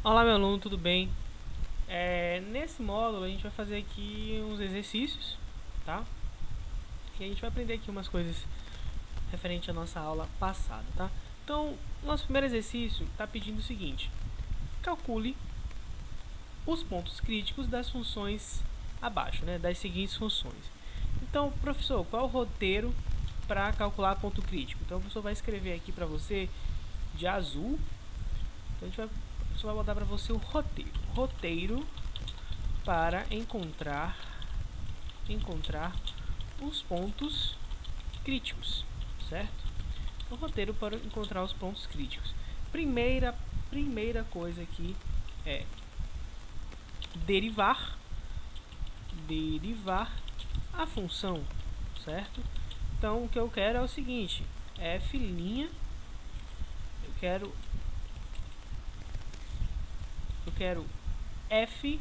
Olá, meu aluno, tudo bem? Nesse módulo a gente vai fazer aqui uns exercícios, tá? E a gente vai aprender aqui umas coisas referente à nossa aula passada, tá? Então, nosso primeiro exercício está pedindo o seguinte: calcule os pontos críticos das funções abaixo, né? Das seguintes funções. Então, professor, qual é o roteiro para calcular ponto crítico? Então, o professor vai escrever aqui para você de azul. Então, o professor vai botar para você o roteiro. Roteiro para encontrar os pontos críticos, certo? O roteiro para encontrar os pontos críticos. Primeira coisa aqui é derivar a função, certo? Então o que eu quero é o seguinte: f', eu quero f'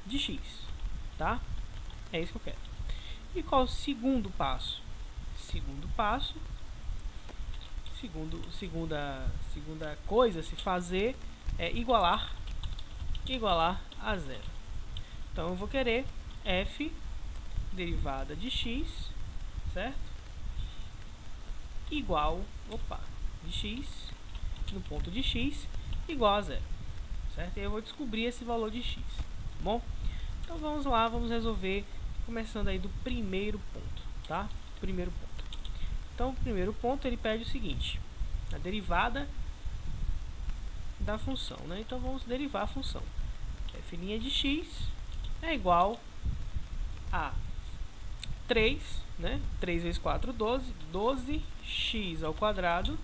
de x, tá? É isso que eu quero. E qual o segundo passo? Segunda coisa a se fazer é igualar a zero. Então eu vou querer f derivada de x, certo? Igual, de x no ponto de x igual a zero, certo? E eu vou descobrir esse valor de x, tá bom? Então vamos lá, vamos resolver começando aí do primeiro ponto, tá? Primeiro ponto. Então, o primeiro ponto ele pede o seguinte: a derivada da função, né? Então vamos derivar a função. F' de x é igual a 3, né? 3 vezes 4, 12. 12x ao quadrado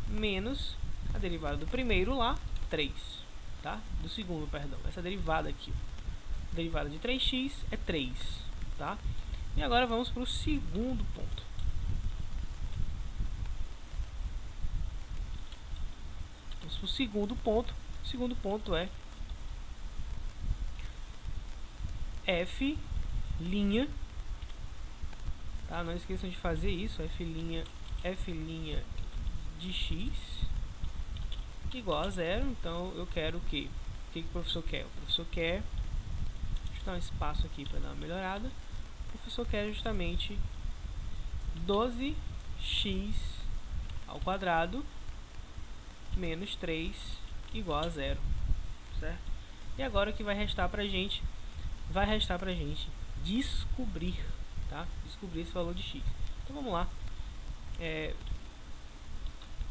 menos a derivada do primeiro lá, 3, tá? Do segundo, perdão. Essa derivada aqui, a derivada de 3x é 3, tá? E agora vamos para o segundo ponto. Vamos para o segundo ponto. O segundo ponto é f', tá? Não esqueçam de fazer isso, f' de x igual a zero. Então eu quero o quê? O que o professor quer? O professor quer, deixa eu dar um espaço aqui para dar uma melhorada. O professor quer justamente 12x ao quadrado menos 3 igual a zero, certo? E agora o que vai restar pra gente? Vai restar pra gente descobrir, tá? Descobrir esse valor de x. Então vamos lá.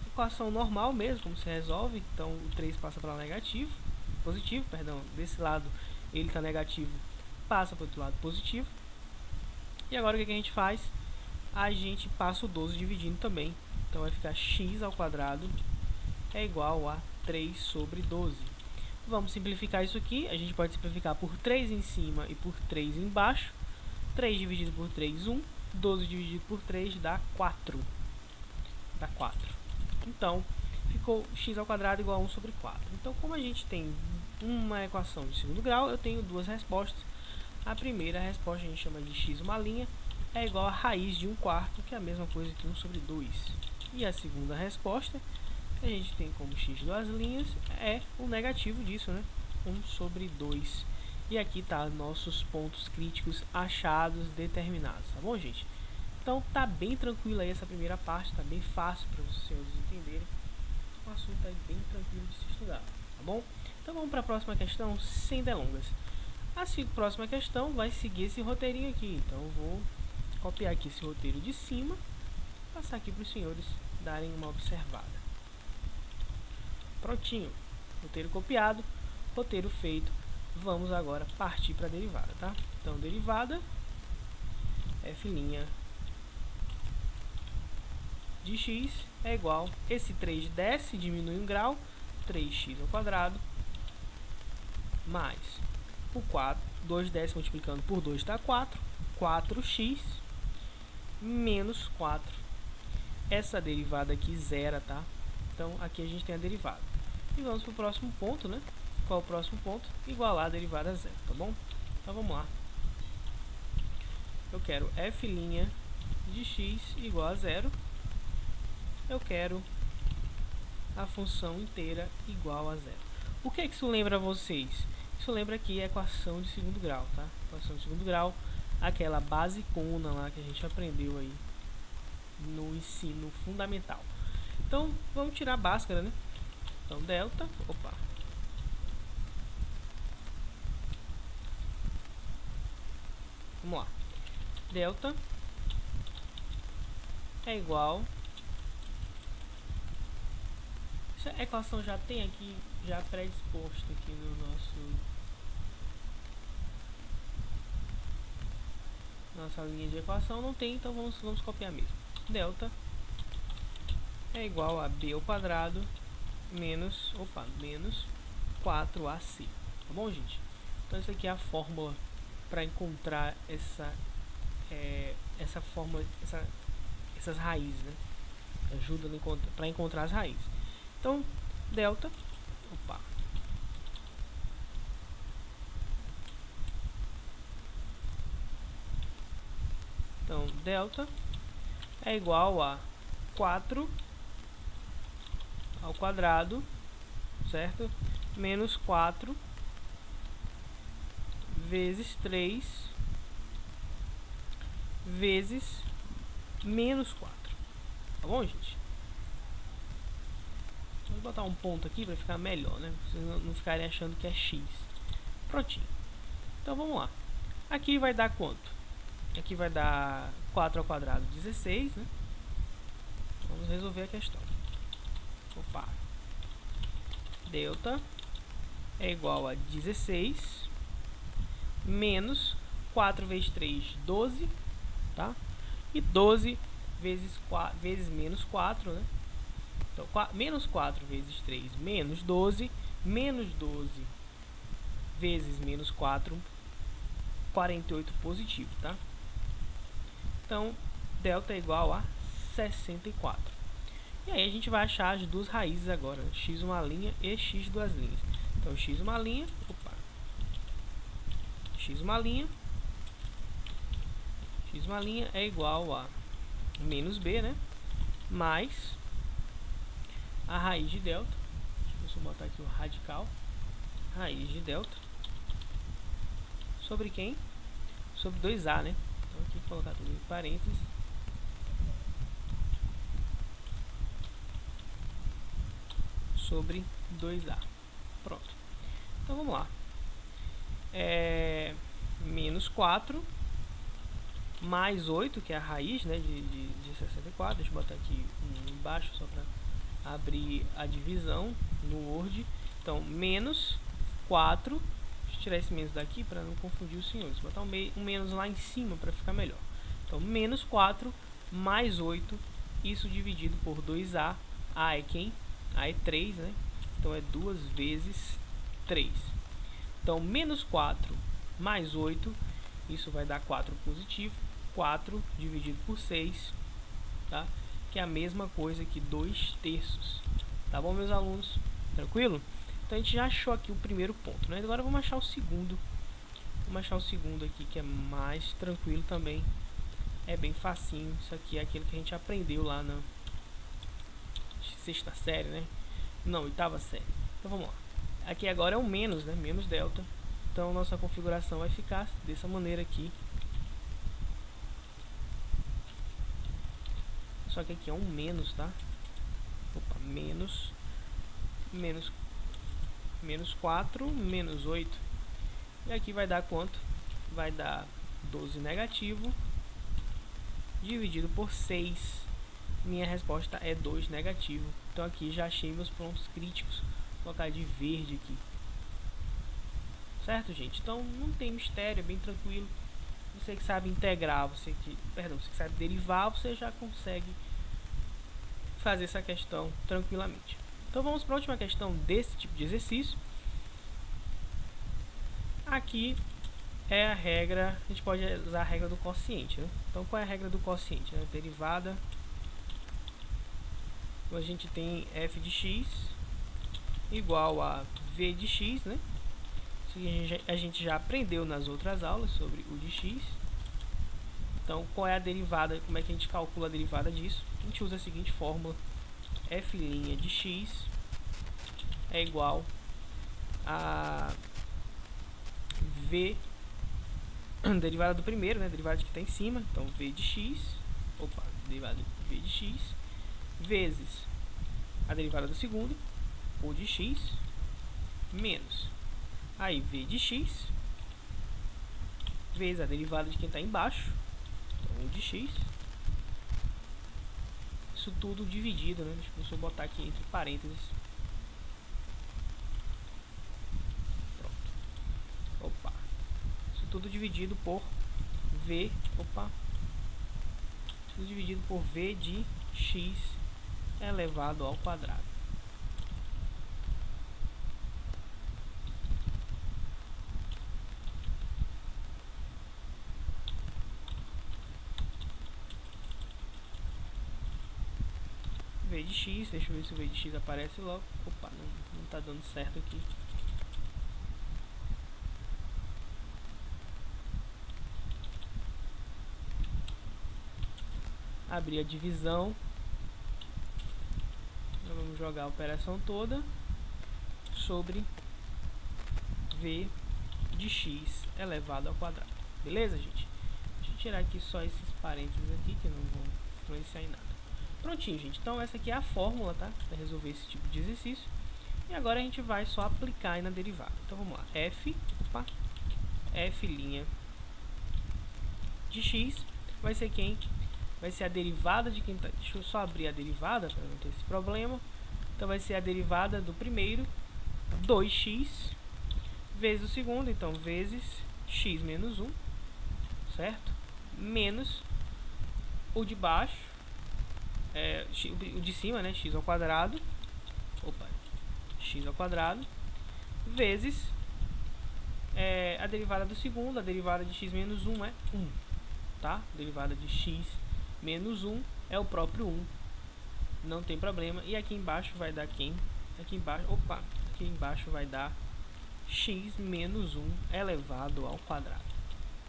Equação normal mesmo, como se resolve. Então o 3 passa para negativo, positivo, perdão. Desse lado ele está negativo, passa para o outro lado positivo. E agora o que a gente faz? A gente passa o 12 dividindo também. Então vai ficar x ao quadrado é igual a 3 sobre 12. Vamos simplificar isso aqui. A gente pode simplificar por 3 em cima e por 3 embaixo. 3 dividido por 3, 1. 12 dividido por 3 dá 4. Dá 4. Então, ficou x ao quadrado igual a 1 sobre 4. Então, como a gente tem uma equação de segundo grau, eu tenho duas respostas. A primeira resposta a gente chama de x uma linha, é igual a raiz de 1/4, que é a mesma coisa que 1 sobre 2. E a segunda resposta, que a gente tem como x duas linhas, é o negativo disso, né? 1 sobre 2. E aqui tá nossos pontos críticos achados, determinados, tá bom, gente? Então tá bem tranquilo aí essa primeira parte, tá bem fácil para os senhores entenderem. O assunto é bem tranquilo de se estudar, tá bom? Então vamos para a próxima questão, sem delongas. A próxima questão vai seguir esse roteirinho aqui, então eu vou copiar aqui esse roteiro de cima, passar aqui para os senhores darem uma observada. Prontinho, roteiro copiado, roteiro feito. Vamos agora partir para a derivada, tá? Então derivada f' de x é igual, esse 3 desce, diminui um grau, 3x ao quadrado, mais o 4, 2 desce multiplicando por 2 dá 4, 4x menos 4. Essa derivada aqui zera, tá? Então aqui a gente tem a derivada. E vamos para o próximo ponto, né? Qual é o próximo ponto? Igualar a derivada a zero, tá bom? Então vamos lá. Eu quero f' de x igual a zero. Eu quero a função inteira igual a zero. O que isso lembra a vocês? Isso lembra aqui a equação de segundo grau, tá? Equação de segundo grau, aquela basicona lá que a gente aprendeu aí no ensino fundamental. Então, vamos tirar a Bhaskara, né? Então, delta, vamos lá. Delta é igual... Essa equação já tem aqui, já predisposto aqui no nossa linha de equação. Não tem, então vamos copiar mesmo. Delta é igual a b ao quadrado menos 4ac. Tá bom, gente? Então essa aqui é a fórmula para encontrar essas raízes, né? Ajuda para encontrar as raízes. Então, delta, Então, delta é igual a 4 ao quadrado, certo? Menos 4 vezes 3 vezes menos 4. Tá bom, gente? Vou botar um ponto aqui para ficar melhor, né? Vocês não ficarem achando que é x. Prontinho. Então, vamos lá. Aqui vai dar quanto? Aqui vai dar 4 ao quadrado, 16, né? Vamos resolver a questão. Delta é igual a 16 menos 4 vezes 3, 12, tá? E 12 vezes menos 4, né? Então, menos 4 vezes 3, menos 12 vezes menos 4, 48 positivo, tá? Então, delta é igual a 64. E aí a gente vai achar as duas raízes agora, né? X uma linha e x duas linhas. Então, x uma linha, x uma linha é igual a menos b, né? Mais a raiz de delta. Deixa eu botar aqui o radical. Raiz de delta sobre quem? Sobre 2a, né? Então aqui vou colocar tudo em parênteses. Sobre 2a. Pronto. Então vamos lá. Menos 4 mais 8, que é a raiz, né, de 64. Deixa eu botar aqui embaixo só para abrir a divisão no Word. Então, menos 4. Deixa eu tirar esse menos daqui para não confundir os senhores. Vou botar um menos lá em cima para ficar melhor. Então, menos 4 mais 8. Isso dividido por 2a. A é quem? A é 3, né? Então, é 2 vezes 3. Então, menos 4 mais 8. Isso vai dar 4 positivo. 4 dividido por 6, tá? Que é a mesma coisa que 2/3. Tá bom, meus alunos? Tranquilo? Então a gente já achou aqui o primeiro ponto, né? Agora vamos achar o segundo. Vamos achar o segundo aqui, que é mais tranquilo também. É bem facinho. Isso aqui é aquilo que a gente aprendeu lá na sexta série, né? Não, oitava série. Então vamos lá. Aqui agora é um menos, né? Menos delta. Então nossa configuração vai ficar dessa maneira aqui. Só que aqui é um menos, tá? Menos 4, menos 8. E aqui vai dar quanto? Vai dar 12 negativo dividido por 6. Minha resposta é 2 negativo. Então aqui já achei meus pontos críticos. Vou colocar de verde aqui. Certo, gente? Então não tem mistério, é bem tranquilo. Você que sabe integrar, você que sabe derivar, você já consegue fazer essa questão tranquilamente. Então vamos para a última questão desse tipo de exercício. Aqui é a regra, a gente pode usar a regra do quociente, né? Então qual é a regra do quociente? Derivada, a gente tem f de x igual a v de x, né? A gente já aprendeu nas outras aulas sobre o de x. Então, qual é a derivada? Como é que a gente calcula a derivada disso? A gente usa a seguinte fórmula: f' de x é igual a v, derivada do primeiro, né, derivada que está em cima, então v de x, derivada de v de x, vezes a derivada do segundo, o de x, menos, aí v de x, vezes a derivada de quem está embaixo, então o de x, isso tudo dividido, né, deixa eu só botar aqui entre parênteses, tudo dividido por v, tudo dividido por v de x elevado ao quadrado. V de x, deixa eu ver se o v de x aparece logo. Opa, não tá dando certo aqui. Abrir a divisão, então vamos jogar a operação toda sobre v de x elevado ao quadrado. Beleza, gente? Deixa eu tirar aqui só esses parênteses aqui que não vão influenciar em nada. Prontinho, gente. Então essa aqui é a fórmula, tá? Para resolver esse tipo de exercício. E agora a gente vai só aplicar aí na derivada. Então vamos lá. f' de x vai ser quem? Vai ser a derivada de quem tá... Deixa eu só abrir a derivada para não ter esse problema. Então vai ser a derivada do primeiro, 2x, vezes o segundo, então vezes x menos 1, certo? Menos o de baixo, o de cima, né? X ao quadrado, x ao quadrado, vezes a derivada do segundo, a derivada de x menos 1 é 1, tá? A derivada de x menos 1 é o próprio 1, não tem problema. E aqui embaixo vai dar quem? Aqui embaixo vai dar x menos 1 elevado ao quadrado.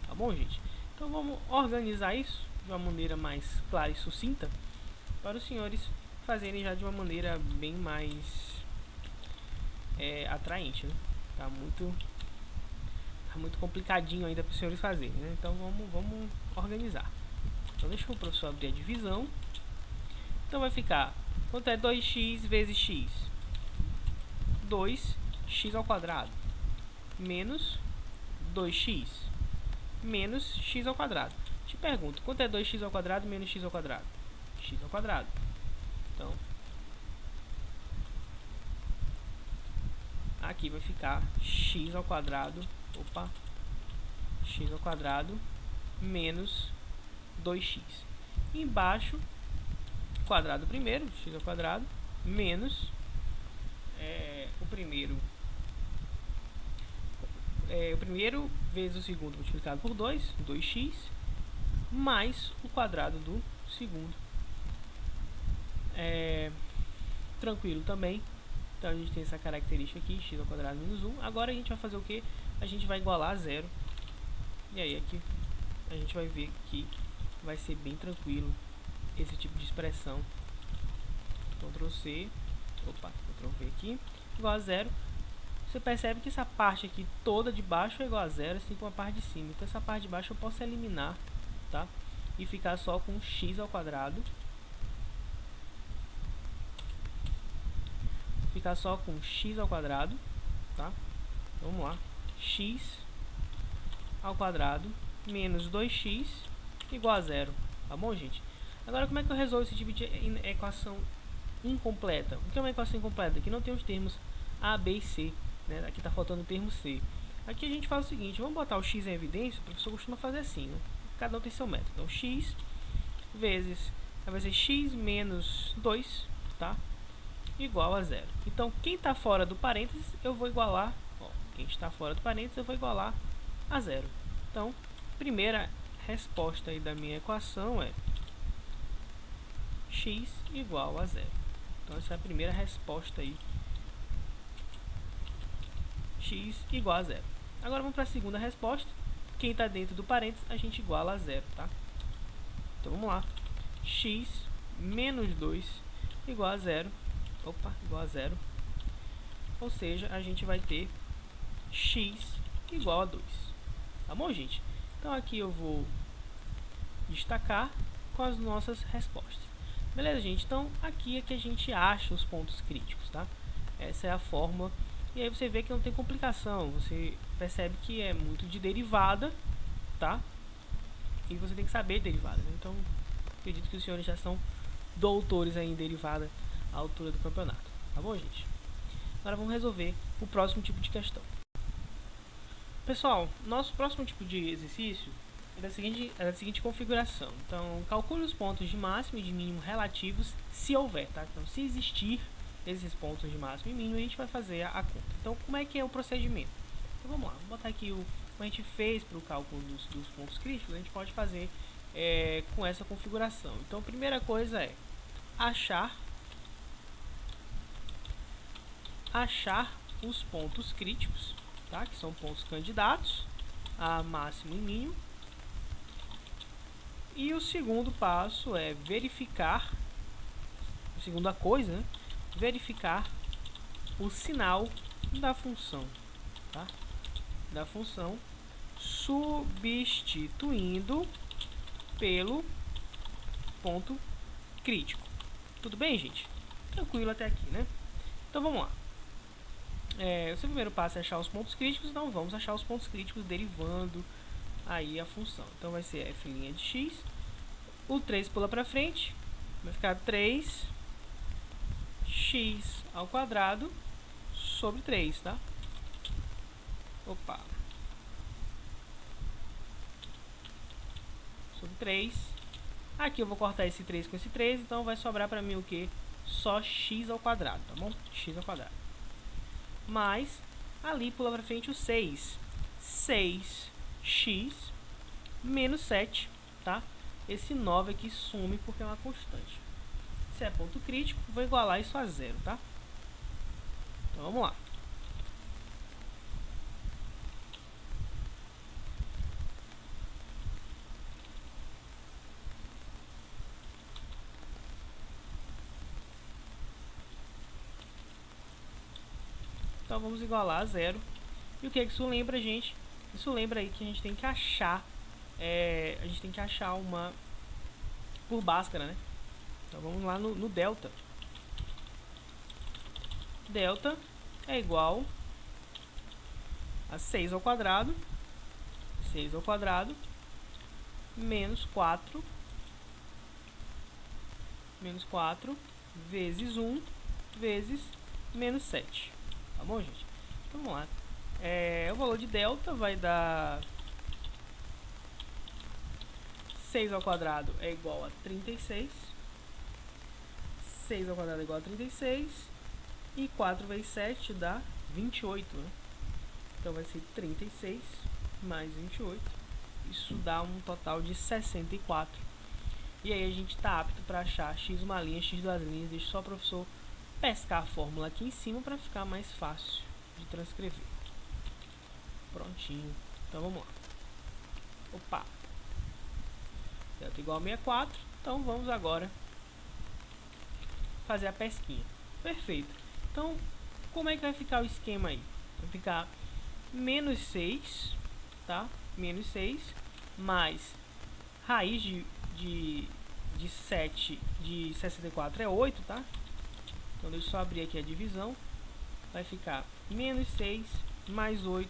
Tá bom, gente? Então vamos organizar isso de uma maneira mais clara e sucinta para os senhores fazerem já de uma maneira bem mais atraente, né? Tá muito complicadinho ainda para os senhores fazerem, né? Então vamos organizar. Então deixa o professor abrir a divisão. Então vai ficar, quanto é 2x vezes x? 2x ao quadrado menos 2x menos x ao quadrado. Te pergunto, quanto é 2x ao quadrado menos x ao quadrado? X ao quadrado. Então, aqui vai ficar x ao quadrado, x ao quadrado menos 2x. Embaixo, quadrado primeiro, x ao quadrado, menos o primeiro vezes o segundo multiplicado por 2, 2x, mais o quadrado do segundo. Tranquilo também. Então a gente tem essa característica aqui, x ao quadrado menos 1. Agora a gente vai fazer o que? A gente vai igualar a zero. E aí aqui a gente vai ver que vai ser bem tranquilo esse tipo de expressão. Ctrl C, Ctrl V aqui, igual a zero. Você percebe que essa parte aqui toda de baixo é igual a zero, assim como a parte de cima. Então essa parte de baixo eu posso eliminar, tá? E ficar só com x ao quadrado. Ficar só com x ao quadrado, tá? Vamos lá. X ao quadrado menos 2x igual a zero, tá bom, gente? Agora, como é que eu resolvo esse tipo de equação incompleta? O que é uma equação incompleta? Aqui não tem os termos A, B e C, né? Aqui está faltando o termo C. Aqui a gente faz o seguinte, vamos botar o x em evidência. O professor costuma fazer assim, né? Cada um tem seu método. Então, x vezes, vai ser x menos 2, tá? Igual a zero. Então, quem está fora do parênteses, eu vou igualar, quem está fora do parênteses, eu vou igualar a zero. Então, primeira resposta aí da minha equação é x igual a zero. Então, essa é a primeira resposta aí. X igual a zero. Agora, vamos para a segunda resposta. Quem está dentro do parênteses, a gente iguala a zero, tá? Então, vamos lá. X menos 2 igual a zero. Opa, igual a zero. Ou seja, a gente vai ter x igual a 2. Tá bom, gente? Então aqui eu vou destacar com as nossas respostas. Beleza, gente? Então aqui é que a gente acha os pontos críticos, tá? Essa é a fórmula. E aí você vê que não tem complicação. Você percebe que é muito de derivada, tá? E você tem que saber derivada, né? Então acredito que os senhores já são doutores aí em derivada à altura do campeonato. Tá bom, gente? Agora vamos resolver o próximo tipo de questão. Pessoal, nosso próximo tipo de exercício é da seguinte configuração. Então, calcule os pontos de máximo e de mínimo relativos se houver, tá? Então, se existir esses pontos de máximo e mínimo, a gente vai fazer a conta. Então, como é que é o procedimento? Então, vamos lá, vou botar aqui como a gente fez para o cálculo dos pontos críticos, a gente pode fazer com essa configuração. Então, a primeira coisa é achar os pontos críticos, tá? Que são pontos candidatos a máximo e mínimo. E o segundo passo é verificar, a segunda coisa, né? Verificar o sinal da função, tá? Da função substituindo pelo ponto crítico. Tudo bem, gente? Tranquilo até aqui, né? Então vamos lá. O seu primeiro passo é achar os pontos críticos, então vamos achar os pontos críticos derivando aí a função. Então vai ser f' de x, o 3 pula para frente, vai ficar 3x ao quadrado sobre 3, tá? Opa! Sobre 3. Aqui eu vou cortar esse 3 com esse 3, então vai sobrar para mim o que? Só x ao quadrado, tá bom? X ao quadrado. Mas ali pula para frente o 6. 6x menos 7, tá? Esse 9 aqui some porque é uma constante. Se é ponto crítico, vou igualar isso a zero, tá? Então vamos lá. Então vamos igualar a zero. E o que é que isso lembra, gente? Isso lembra aí que a gente tem que achar uma por Bhaskara, né? Então vamos lá no delta. Delta é igual a 6 ao quadrado. 6 ao quadrado menos 4 vezes 1 vezes menos 7. Tá bom, gente? Então vamos lá. O valor de delta vai dar 6 ao quadrado é igual a 36. 6 ao quadrado é igual a 36. E 4 vezes 7 dá 28, né? Então vai ser 36 mais 28. Isso dá um total de 64. E aí a gente está apto para achar x uma linha, x duas linhas. Deixa só o professor pescar a fórmula aqui em cima para ficar mais fácil de transcrever. Prontinho. Então vamos lá. Opa! Delta igual a 64. Então vamos agora fazer a pesquinha. Perfeito. Então, como é que vai ficar o esquema aí? Vai ficar menos 6, tá? Menos 6 mais raiz de 64 é 8, tá? Então deixa eu só abrir aqui a divisão. Vai ficar menos 6 mais 8.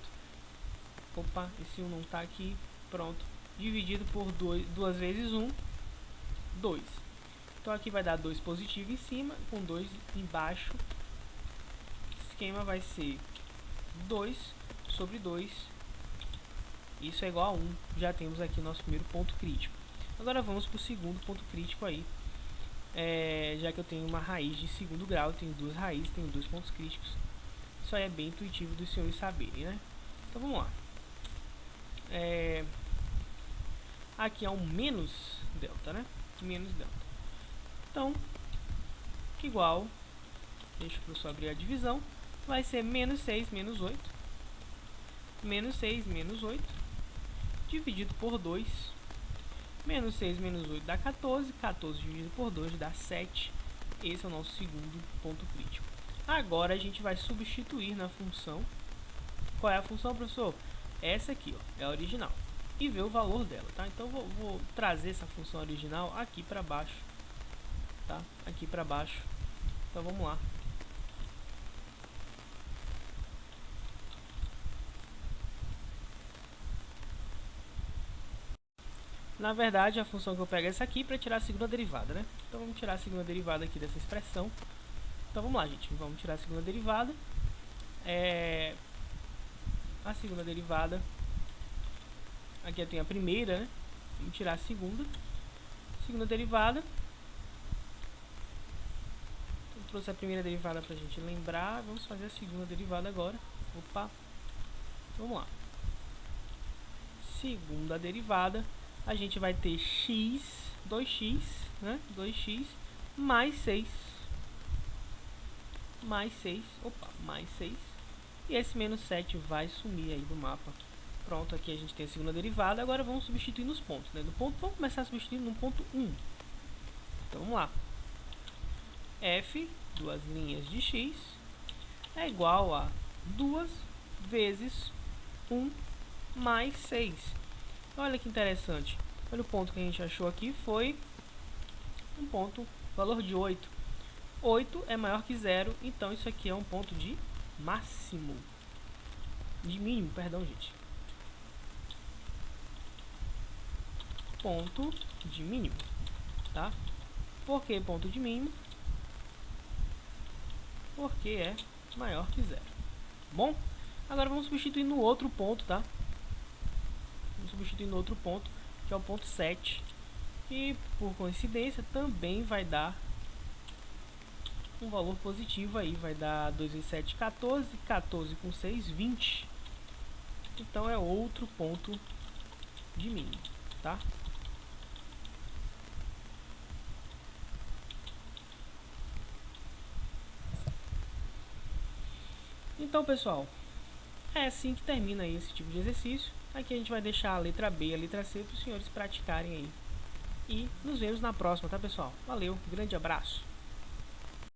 Opa, esse 1 não tá aqui. Pronto. Dividido por 2 vezes 1, 2. Então aqui vai dar 2 positivo em cima, com 2 embaixo. O esquema vai ser 2 sobre 2. Isso é igual a 1. Já temos aqui nosso primeiro ponto crítico. Agora vamos para o segundo ponto crítico aí. Já que eu tenho uma raiz de segundo grau, eu tenho duas raízes, tenho dois pontos críticos. Isso aí é bem intuitivo dos senhores saberem, né? Então vamos lá. Aqui é um menos delta, né? Menos delta. Então, igual, deixa o professor abrir a divisão, vai ser menos 6 menos 8. Menos 6 menos 8, dividido por 2. Menos 6 menos 8 dá 14. 14 dividido por 2 dá 7. Esse é o nosso segundo ponto crítico. Agora a gente vai substituir na função. Qual é a função, professor? Essa aqui, ó, é a original. E ver o valor dela, tá? Então vou trazer essa função original aqui para baixo, tá? Aqui para baixo. Então vamos lá. Na verdade, a função que eu pego é essa aqui para tirar a segunda derivada, né? Então vamos tirar a segunda derivada aqui dessa expressão. Então vamos lá, gente. Vamos tirar a segunda derivada. A segunda derivada. Aqui eu tenho a primeira, né? Vamos tirar a segunda. Segunda derivada. Eu trouxe a primeira derivada pra gente lembrar. Vamos fazer a segunda derivada agora. Opa. Vamos lá. Segunda derivada. A gente vai ter x, 2x, né? 2x mais 6. Mais 6. Opa, mais 6. E esse menos 7 vai sumir aí do mapa. Pronto, aqui a gente tem a segunda derivada. Agora vamos substituir nos pontos, né? No ponto, vamos começar a substituir no ponto 1. Então vamos lá. F, duas linhas de x, é igual a 2 vezes 1 mais 6. Olha que interessante. Olha o ponto que a gente achou aqui, foi um ponto, valor de 8. 8 é maior que 0, então isso aqui é um ponto de máximo. De mínimo, perdão, gente. Ponto de mínimo, tá? Por que ponto de mínimo? Porque é maior que 0. Bom, agora vamos substituir no outro ponto, tá? Vamos substituir no outro ponto, que é o ponto 7. E, por coincidência, também vai dar um valor positivo aí. Vai dar 2 vezes 7, 14. 14 com 6, 20. Então, é outro ponto de mínimo, tá? Então, pessoal, é assim que termina aí esse tipo de exercício. Aqui a gente vai deixar a letra B e a letra C para os senhores praticarem aí. E nos vemos na próxima, tá, pessoal? Valeu, grande abraço!